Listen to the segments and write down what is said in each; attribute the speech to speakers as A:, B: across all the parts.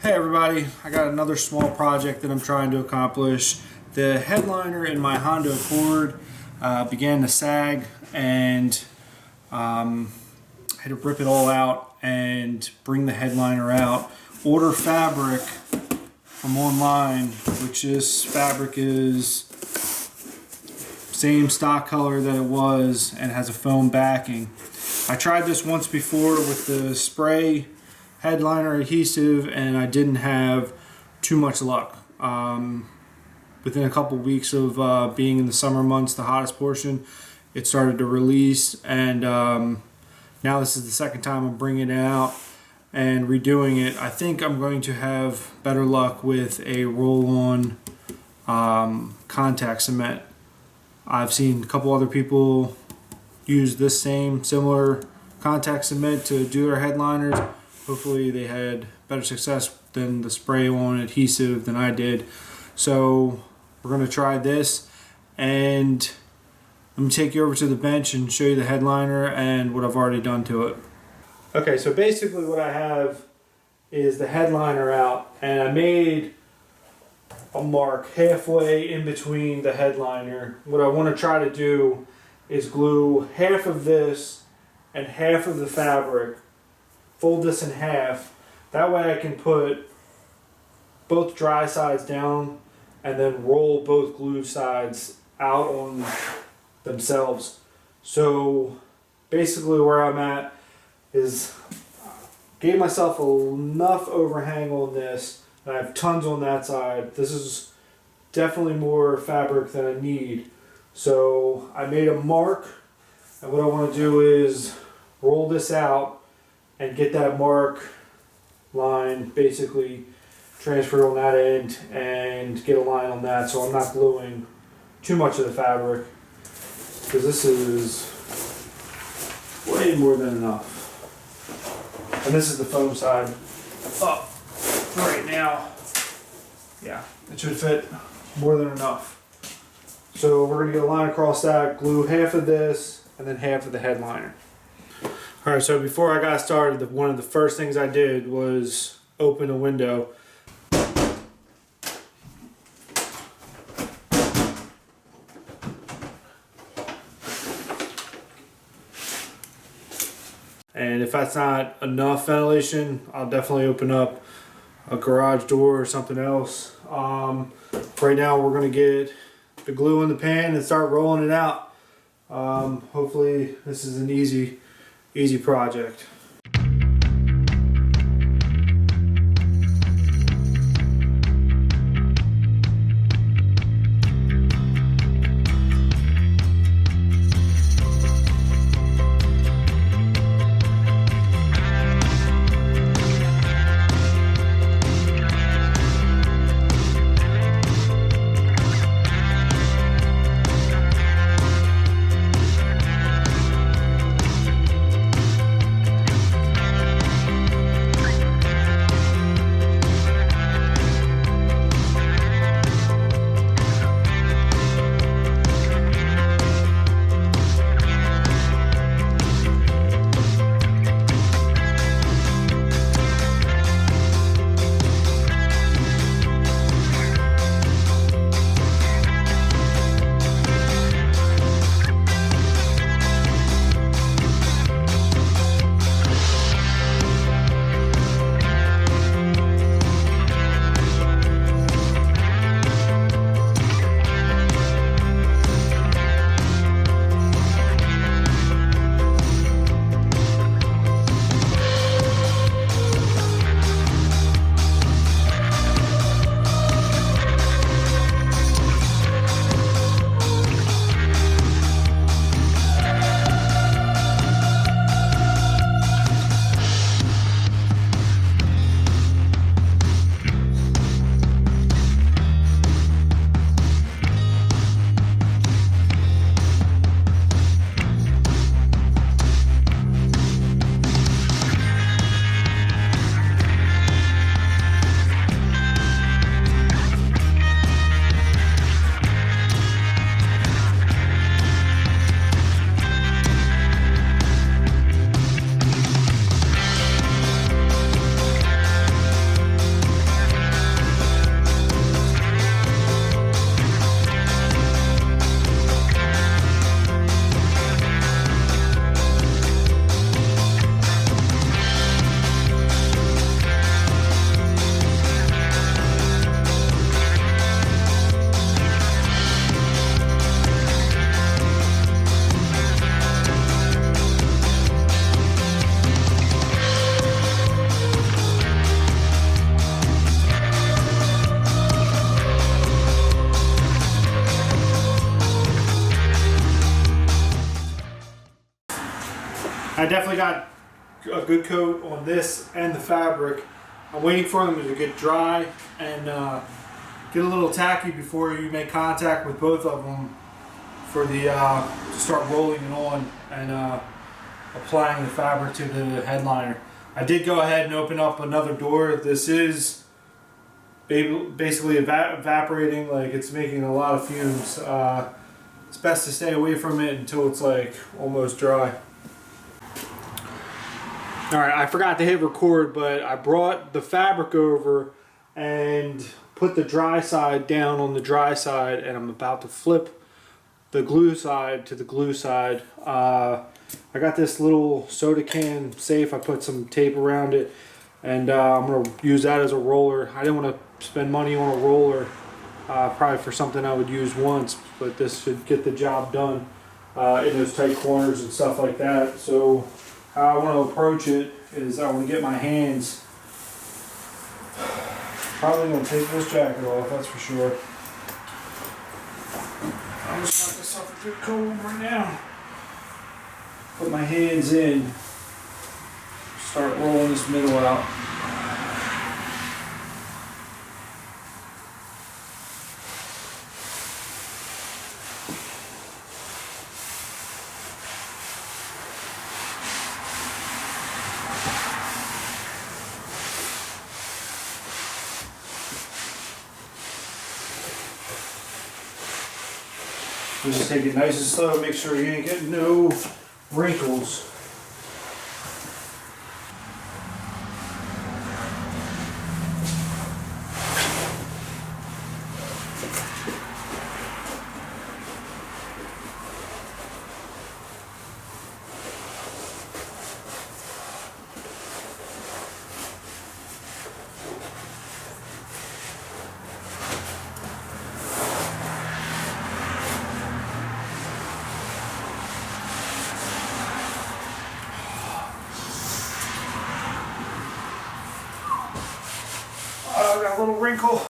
A: Hey everybody, I got another small project that I'm trying to accomplish. The headliner in my Honda Accord began to sag, and I had to rip it all out and bring the headliner out. Order fabric from online, which this fabric is same stock color that it was and has a foam backing. I tried this once before with the spray headliner adhesive and I didn't have too much luck. Within a couple weeks of being in the summer months, the hottest portion, it started to release, and now this is the second time I'm bringing it out and redoing it. I think I'm going to have better luck with a roll-on contact cement. I've seen a couple other people use this similar contact cement to do their headliners. Hopefully they had better success than the spray-on adhesive than I did. So we're going to try this, and let me take you over to the bench and show you the headliner and what I've already done to it. Okay, so basically what I have is the headliner out, and I made a mark halfway in between the headliner. What I want to try to do is glue half of this and half of the fabric, fold this in half. That way I can put both dry sides down and then roll both glue sides out on themselves. So basically where I'm at is gave myself enough overhang on this, and I have tons on that side. This is definitely more fabric than I need. So I made a mark, and what I want to do is roll this out and get that mark line basically transferred on that end and get a line on that, so I'm not gluing too much of the fabric, because this is way more than enough. And this is the foam side up right now. Yeah, it should fit more than enough. So we're going to get a line across that, glue half of this and then half of the headliner. Alright, so before I got started, one of the first things I did was open a window. And if that's not enough ventilation, I'll definitely open up a garage door or something else. Right now we're going to get the glue in the pan and start rolling it out. Hopefully this is an easy project. I definitely got a good coat on this and the fabric. I'm waiting for them to get dry and get a little tacky before you make contact with both of them for the to start rolling it on and applying the fabric to the headliner. I did go ahead and open up another door. This is basically evaporating, like it's making a lot of fumes. It's best to stay away from it until it's like almost dry. Alright, I forgot to hit record, but I brought the fabric over and put the dry side down on the dry side, and I'm about to flip the glue side to the glue side. I got this little soda can safe. I put some tape around it, and I'm going to use that as a roller. I didn't want to spend money on a roller, probably for something I would use once, but this should get the job done in those tight corners and stuff like that. So how I want to approach it is I want to get my hands, probably going to take this jacket off, that's for sure. I'm just not going to suffer through cold right now. Put my hands in, start rolling this middle out. Just take it nice and slow, make sure you ain't getting no wrinkles. I got a little wrinkle.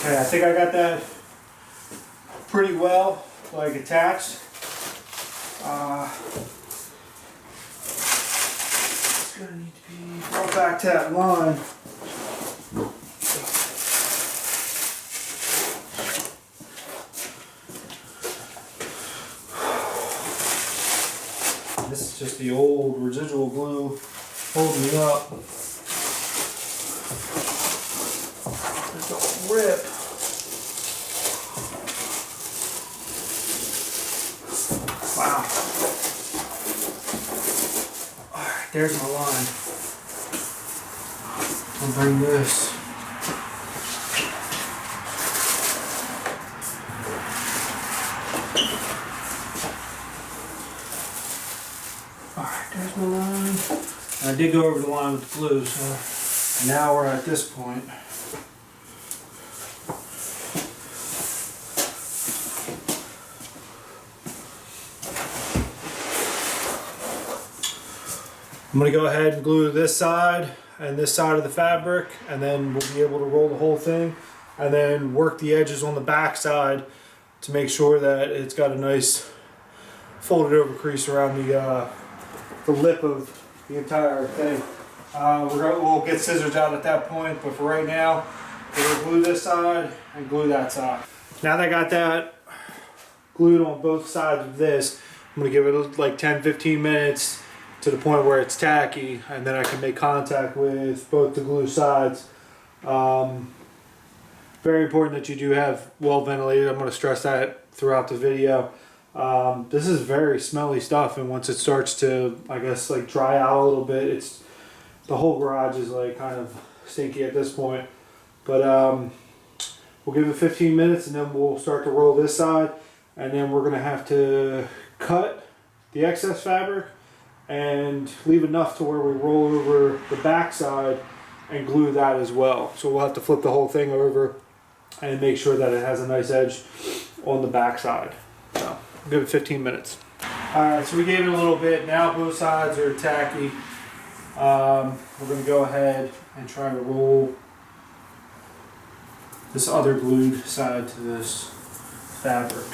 A: Okay, I think I got that pretty well, like attached. It's gonna need to be brought back to that line. This is just the old residual glue holding me up. Don't rip. Wow. there's my line. I'll bring this. Alright, there's my line. I did go over the line with the glue, so now we're at this point. I'm going to go ahead and glue this side and this side of the fabric, and then we'll be able to roll the whole thing and then work the edges on the back side to make sure that it's got a nice folded over crease around the lip of the entire thing. We'll get scissors out at that point, but for right now, we're going to glue this side and glue that side. Now that I got that glued on both sides of this, I'm going to give it like 10-15 minutes to the point where it's tacky, and then I can make contact with both the glue sides. Very important that you do have well ventilated. I'm going to stress that throughout the video. This is very smelly stuff, and once it starts to, I guess, like dry out a little bit, the whole garage is like kind of stinky at this point. But we'll give it 15 minutes, and then we'll start to roll this side, and then we're going to have to cut the excess fabric and leave enough to where we roll over the back side and glue that as well. So we'll have to flip the whole thing over and make sure that it has a nice edge on the back side. So we'll give it 15 minutes. Alright, so we gave it a little bit. Now both sides are tacky. We're going to go ahead and try to roll this other glued side to this fabric.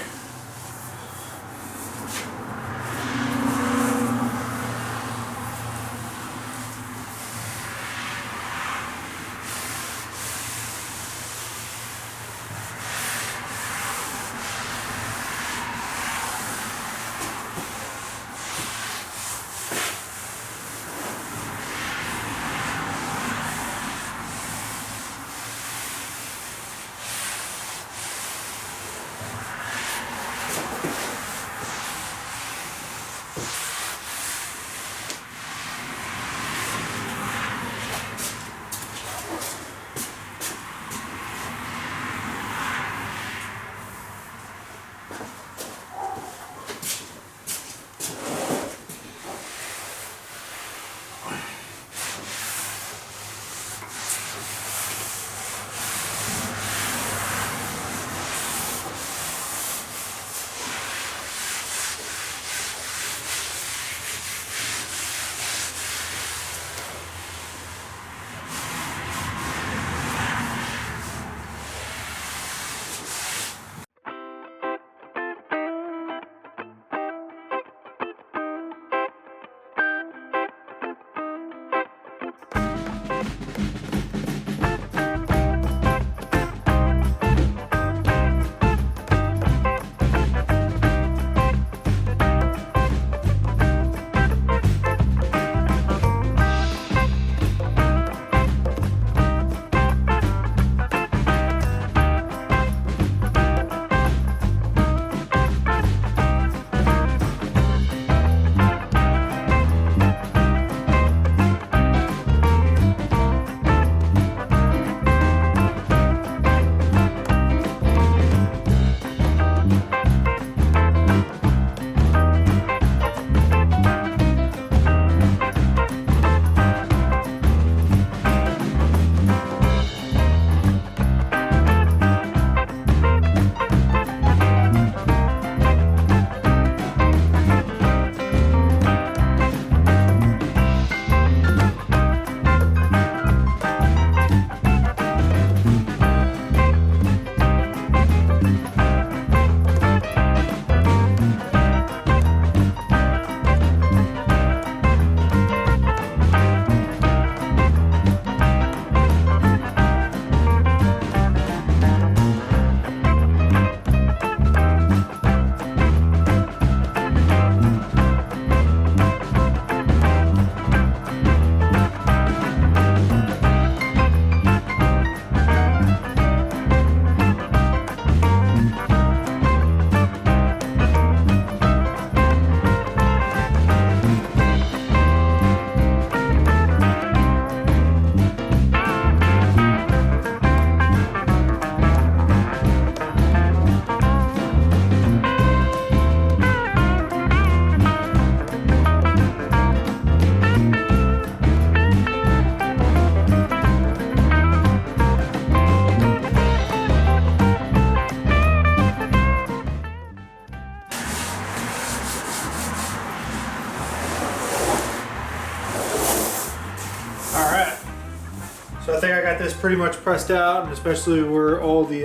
A: I got this pretty much pressed out, and especially where all the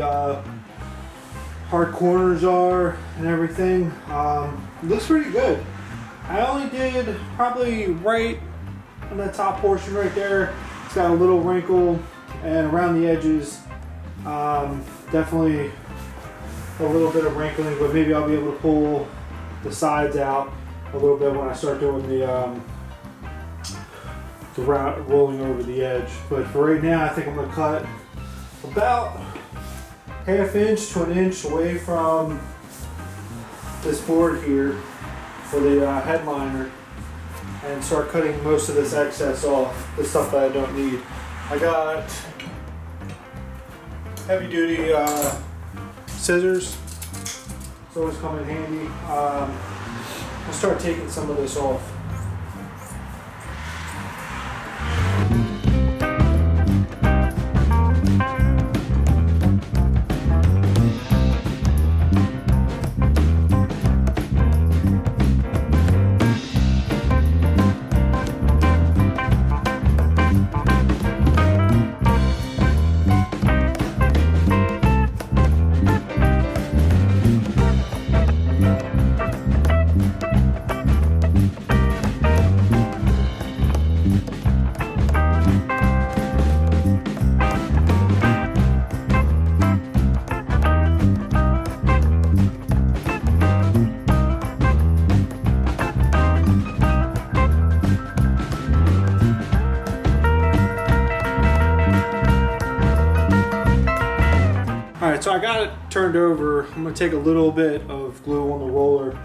A: hard corners are and everything. Looks pretty good. I only did probably right on that top portion right there. It's got a little wrinkle, and around the edges, definitely a little bit of wrinkling, but maybe I'll be able to pull the sides out a little bit when I start doing the rolling over the edge. But for right now, I think I'm going to cut about ½ inch to an inch away from this board here for the headliner, and start cutting most of this excess off, the stuff that I don't need. I got heavy duty scissors, so always come in handy. I'll start taking some of this off. Alright, so I got it turned over. I'm going to take a little bit of glue on the roller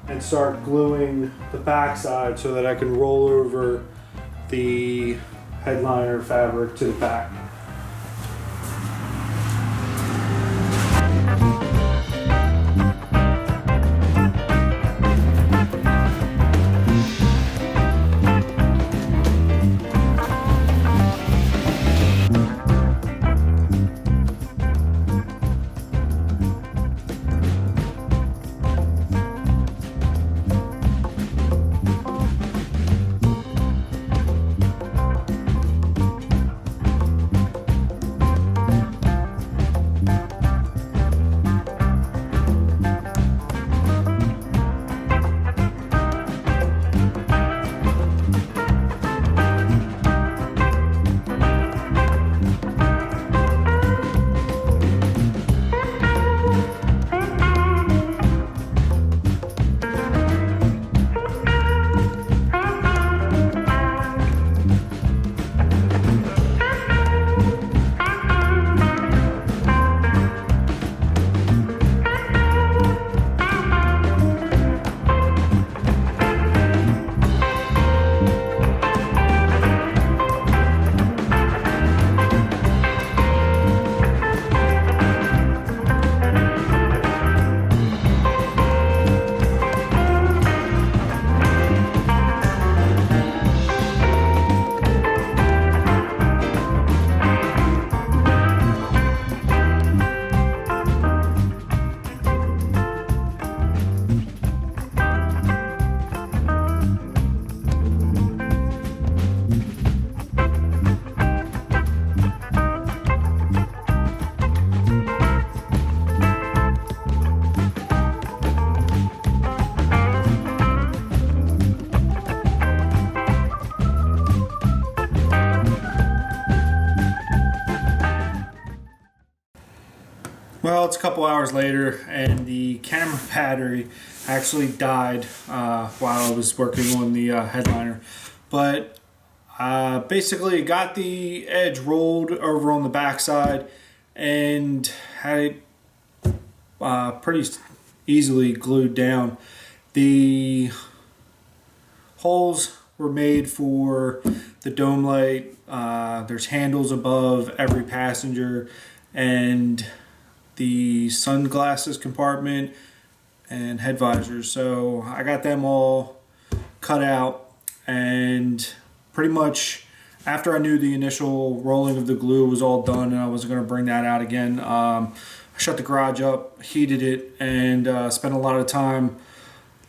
A: and start gluing the backside so that I can roll over the headliner fabric to the back. Well, it's a couple hours later, and the camera battery actually died while I was working on the headliner. But basically got the edge rolled over on the backside and had it pretty easily glued down. The holes were made for the dome light. There's handles above every passenger, and the sunglasses compartment and head visors. So I got them all cut out, and pretty much after I knew the initial rolling of the glue was all done and I wasn't going to bring that out again, I shut the garage up, heated it, and spent a lot of time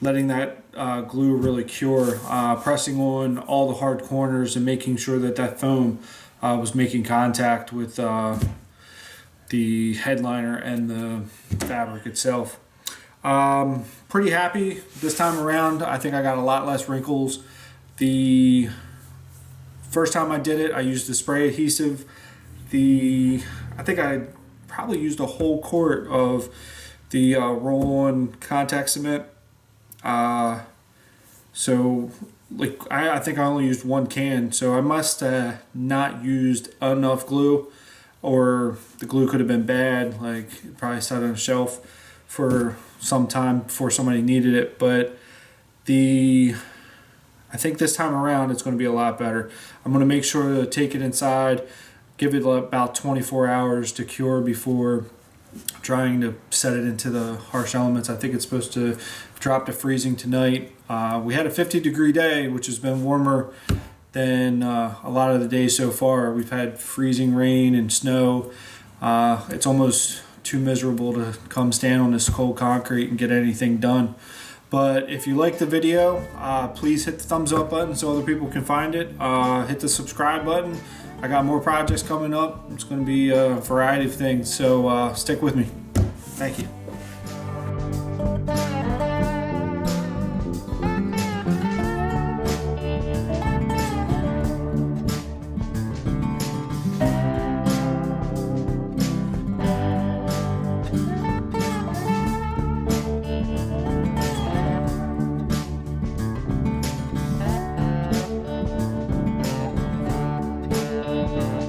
A: letting that glue really cure, pressing on all the hard corners and making sure that that foam was making contact with the headliner and the fabric itself. Pretty happy this time around. I think I got a lot less wrinkles. The first time I did it, I used the spray adhesive. I think I probably used a whole quart of the roll-on contact cement. So like I think I only used 1 can, so I must not used enough glue, or the glue could have been bad, like it probably sat on a shelf for some time before somebody needed it. But I think this time around it's going to be a lot better. I'm going to make sure to take it inside, give it about 24 hours to cure before trying to set it into the harsh elements. I think it's supposed to drop to freezing tonight. We had a 50-degree day, which has been warmer than a lot of the days so far. We've had freezing rain and snow. It's almost too miserable to come stand on this cold concrete and get anything done. But if you like the video, please hit the thumbs up button so other people can find it. Hit the subscribe button. I got more projects coming up. It's going to be a variety of things, so stick with me. Thank you.